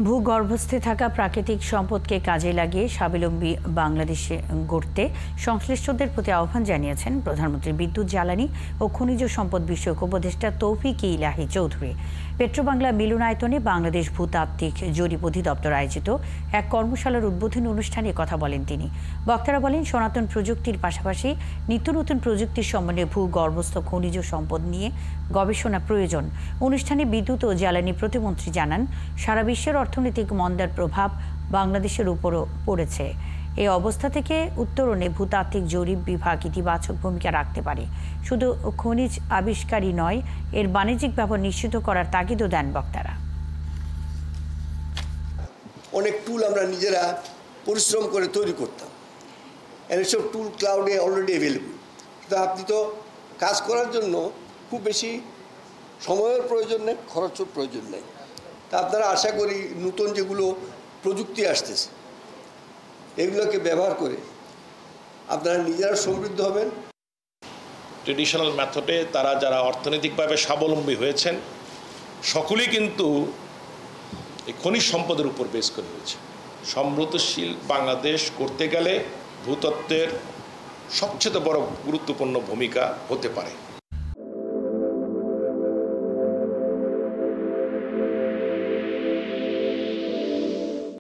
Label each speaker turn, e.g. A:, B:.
A: ভূগর্ভস্থে থাকা প্রাকৃতিক সম্পদকে কাজে লাগিয়ে স্বাবলম্বী বাংলাদেশে গড়তে সংশ্লিষ্টদের প্রতি আহ্বান জানিয়েছেন প্রধানমন্ত্রী বিদ্যুৎ, জ্বালানি ও খনিজ সম্পদ বিষয়ক উপদেষ্টা তৌফিক ইলাহি চৌধুরী। পেট্রোবাংলা মিলনায়তনে বাংলাদেশ ভূতাত্ত্বিক জরিপ অধিদপ্তর আয়োজিত এক কর্মশালার উদ্বোধনী অনুষ্ঠানে কথা বলেন তিনি। বক্তারা বলেন, সনাতন প্রযুক্তির পাশাপাশি নিত্য নতুন প্রযুক্তির সমন্বয়ে ভূগর্ভস্থ খনিজ সম্পদ নিয়ে গবেষণা প্রয়োজন। অনুষ্ঠানে বিদ্যুৎ ও জ্বালানি প্রতিমন্ত্রী জানান, সারা বিশ্বের অর্থনৈতিক মন্দার প্রভাব বাংলাদেশের উপরও পড়েছে। এই অবস্থা থেকে উত্তরণে ভূতাত্ত্বিক জরিপ বিভাগ ইতিবাচক ভূমিকা রাখতে পারে। শুধু খনিজ আবিষ্কারই নয়, এর বাণিজ্যিক ব্যবহার নিশ্চিত করার তাগিদও দেন বক্তারা।
B: অনেক টুল আমরা নিজেরা পরিশ্রম করে তৈরি করতাম, এসব টুল ক্লাউডে অলরেডি অ্যাভেলেবল। কিন্তু আপনি তো কাজ করার জন্য খুব বেশি সময়ের প্রয়োজন নেই, খরচের প্রয়োজন নেই। তা আপনারা আশা করি নতুন যেগুলো প্রযুক্তি আসতেছে এগুলোকে ব্যবহার করে আপনারা নিজেরা সমৃদ্ধ হবেন।
C: ট্রেডিশনাল মেথডে তারা যারা অর্থনৈতিকভাবে স্বাবলম্বী হয়েছেন সকলেই কিন্তু এই খনিজ সম্পদের উপর বেস করে হয়েছে। সমৃদ্ধশীল বাংলাদেশ করতে গেলে ভূতত্ত্বের সবচেয়ে বড় গুরুত্বপূর্ণ ভূমিকা হতে পারে।